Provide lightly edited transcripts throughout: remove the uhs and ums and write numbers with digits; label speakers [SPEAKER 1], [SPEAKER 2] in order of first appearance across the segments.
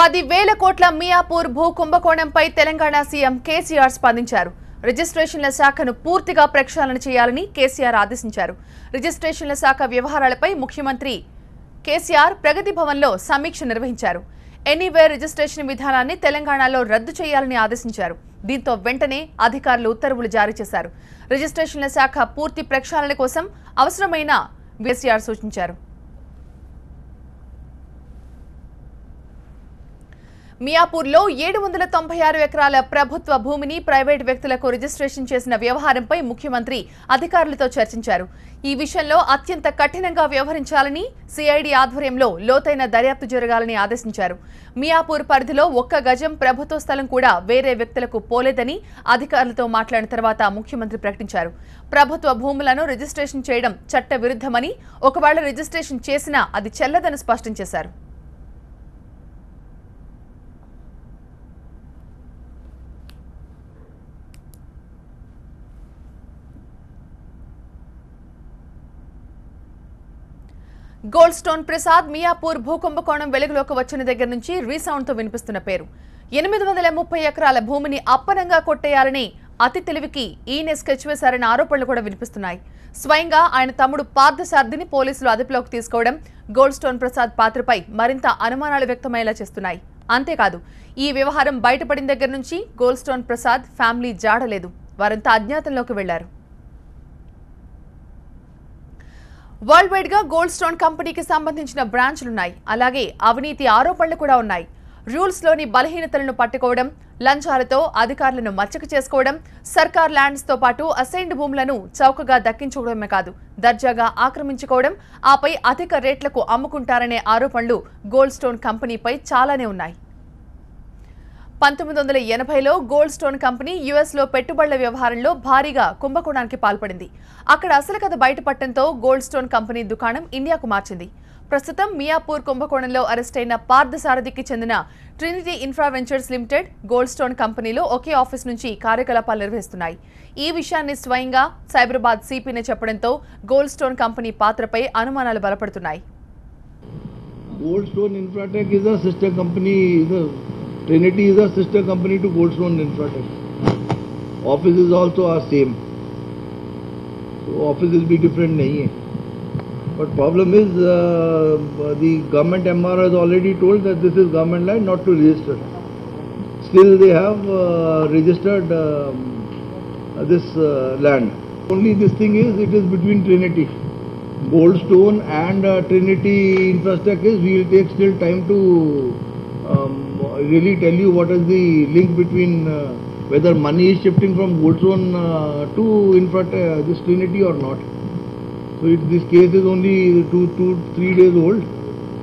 [SPEAKER 1] 10,000 కోట్ల మియాపూర్ భూ కుంభకోణంపై తెలంగాణ సీఎం కేసీఆర్ స్పందించారు. రిజిస్ట్రేషన్ల శాఖను పూర్తిగా ప్రక్షాళన చేయాలని కేసీఆర్ ఆదేశించారు. రిజిస్ట్రేషన్ల శాఖ వ్యవహారాలపై ముఖ్యమంత్రి కేసీఆర్ ప్రగతి భవన్లో సమీక్ష నిర్వహించారు. ఎనీవేర్ రిజిస్ట్రేషన్ విధానాన్ని తెలంగాణలో రద్దు చేయాలని ఆదేశించారు. దీంతో వెంటనే అధికారులు ఉత్తర్వులు జారీ చేశారు. రిజిస్ట్రేషన్ల శాఖ పూర్తి ప్రక్షాళన కోసం అవసరమైన కేసీఆర్ సూచించారు. మియాపూర్లో 796 ఎకరాల ప్రభుత్వ భూమిని ప్రైవేట్ వ్యక్తులకు రిజిస్ట్రేషన్ చేసిన వ్యవహారంపై ముఖ్యమంత్రి అధికారులతో చర్చించారు. ఈ విషయంలో అత్యంత కఠినంగా వ్యవహరించాలని, సిఐడి ఆధ్వర్యంలో లోతైన దర్యాప్తు జరగాలని ఆదేశించారు. మియాపూర్ పరిధిలో 1 గజం ప్రభుత్వ స్థలం కూడా వేరే వ్యక్తులకు పోలేదని అధికారులతో మాట్లాడిన తర్వాత ముఖ్యమంత్రి ప్రకటించారు. ప్రభుత్వ భూములను రిజిస్ట్రేషన్ చేయడం చట్ట విరుద్ధమని, ఒకవేళ రిజిస్ట్రేషన్ చేసినా అది చెల్లదని స్పష్టం చేశారు. గోల్డ్ స్టోన్ ప్రసాద్ మియాపూర్ భూకుంభకోణం వెలుగులోకి వచ్చిన దగ్గర నుంచి రీసౌండ్తో వినిపిస్తున్న పేరు. 830 ఎకరాల భూమిని అప్పనంగా కొట్టేయాలని అతి తెలివికి ఈయన స్కెచ్ వేశారన్న ఆరోపణలు కూడా వినిపిస్తున్నాయి. స్వయంగా ఆయన తమ్ముడు పార్థసారథిని పోలీసులు అదుపులోకి తీసుకోవడం గోల్డ్ స్టోన్ ప్రసాద్ పాత్రపై మరింత అనుమానాలు వ్యక్తమయ్యేలా చేస్తున్నాయి. అంతేకాదు, ఈ వ్యవహారం బయటపడిన దగ్గర నుంచి గోల్డ్ స్టోన్ ప్రసాద్ ఫ్యామిలీ జాడలేదు. వారంతా అజ్ఞాతంలోకి వెళ్లారు. వరల్డ్ వైడ్ గా గోల్డ్ స్టోన్ కంపెనీకి సంబంధించిన బ్రాంచ్లున్నాయి. అలాగే అవినీతి ఆరోపణలు కూడా ఉన్నాయి. రూల్స్ లోని బలహీనతలను పట్టుకోవడం, లంచాలతో అధికారులను మచ్చక చేసుకోవడం, సర్కార్ ల్యాండ్స్ తో పాటు అసైన్డ్ భూములను చౌకగా దక్కించుకోవడమే కాదు, దర్జాగా ఆక్రమించుకోవడం, ఆపై అధిక రేట్లకు అమ్ముకుంటారనే ఆరోపణలు గోల్డ్ స్టోన్ కంపెనీపై చాలానే ఉన్నాయి. 1980లో గోల్డ్ స్టోన్ కంపెనీ యుఎస్లో పెట్టుబడుల వ్యవహారంలో భారీగా కుంభకోణానికి పాల్పడింది. అక్కడ అసలు కథ బయటపడటంతో గోల్డ్ స్టోన్ కంపెనీ దుకాణం ఇండియాకు మార్చింది. ప్రస్తుతం మియాపూర్ కుంభకోణంలో అరెస్టైన పార్థసారథికి చెందిన Trinity infra ventures limited, gold stone కంపెనీలో ఒకే ఆఫీస్ నుంచి కార్యకలాపాలు నిర్వహిస్తున్నాయి. ఈ విషయాన్ని స్వయంగా సైబరాబాద్ సిపినే చెప్పడంతో గోల్డ్ స్టోన్ కంపెనీ పాత్రపై అనుమానాలు బలపడుతున్నాయి.
[SPEAKER 2] Goldstone Infratech is a sister company. Trinity is a sister company to Goldstone Infratech. Offices also are same. So offices be different nahi hai. But problem is the government MR has already told that this is government land, not to register. Still they have registered this land. Only this thing is, it is between Trinity. Goldstone and Trinity Infratech is, we will take still time to really tell you what is the link between whether money is shifting from Goldstone to this Trinity or not. So this case is only 2-3 days old.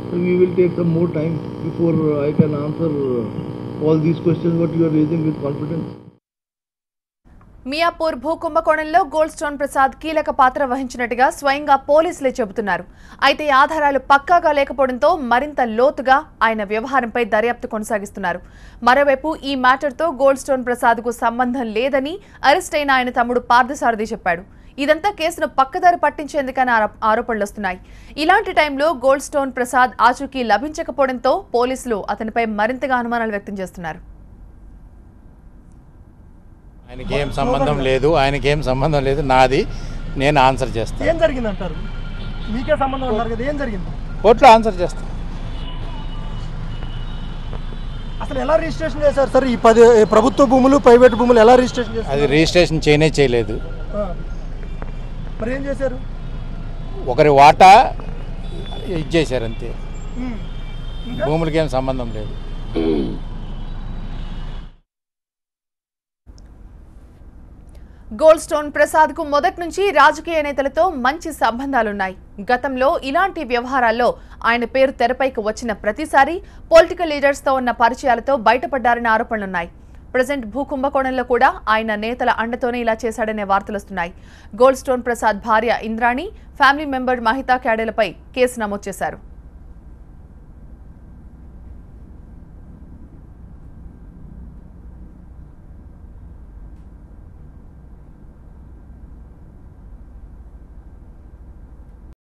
[SPEAKER 2] So we will take some more time before I can answer all these questions what you are raising with confidence.
[SPEAKER 1] Miyapur భూ కుంభకోణంలో gold stone Prasad కీలక పాత్ర వహించినట్టుగా స్వయంగా పోలీసులే చెబుతున్నారు. అయితే ఆధారాలు పక్కాగా లేకపోవడంతో మరింత లోతుగా ఆయన వ్యవహారంపై దర్యాప్తు కొనసాగిస్తున్నారు. మరోవైపు ఈ మ్యాటర్తో గోల్డ్ స్టోన్ ప్రసాద్కు సంబంధం లేదని అరెస్ట్ అయిన ఆయన తమ్ముడు పార్థసారథి చెప్పాడు. ఇదంతా కేసును పక్కదారి పట్టించేందుకని ఆరోపణలు వస్తున్నాయి. ఇలాంటి టైంలో గోల్డ్ స్టోన్ ప్రసాద్ ఆచూకీ లభించకపోవడంతో పోలీసులు అతనిపై మరింతగా అనుమానాలు వ్యక్తం చేస్తున్నారు.
[SPEAKER 3] ఆయనకేం సంబంధం లేదు, నాది, నేను ఆన్సర్ చేస్తాను.
[SPEAKER 4] ఏం జరిగింది అంటారు? మీకే సంబంధం ఉన్నారు కదా, ఏం జరిగింది?
[SPEAKER 3] కోర్టులో ఆన్సర్ చేస్తాను.
[SPEAKER 4] అసలు ఎలా రిజిస్ట్రేషన్ చేశారు సార్? ఈ 10 ప్రభుత్వ భూములు, ప్రైవేట్ భూములు ఎలా రిజిస్ట్రేషన్ చేశారు?
[SPEAKER 3] అది రిజిస్ట్రేషన్ చేయలేదు.
[SPEAKER 4] మరి ఏం చేశారు?
[SPEAKER 3] ఒకరి వాటా ఇచ్చేశారు అంతే. భూములకి ఏం సంబంధం లేదు.
[SPEAKER 1] గోల్డ్ స్టోన్ ప్రసాద్ కు మొదటి నుంచి రాజకీయ నేతలతో మంచి సంబంధాలున్నాయి. గతంలో ఇలాంటి వ్యవహారాల్లో ఆయన పేరు తెరపైకి వచ్చిన ప్రతిసారి పొలిటికల్ లీడర్స్ తో ఉన్న పరిచయాలతో బయటపడ్డారనే ఆరోపణలున్నాయి. ప్రెజెంట్ భూ కుంభకోణంలో కూడా ఆయన నేతల అండతోనే ఇలా చేశాడనే వార్తలొస్తున్నాయి. గోల్డ్ స్టోన్ ప్రసాద్ భార్య ఇంద్రాణి, ఫ్యామిలీ మెంబర్ మహితా క్యాడేలపై కేసు నమోదు చేశారు.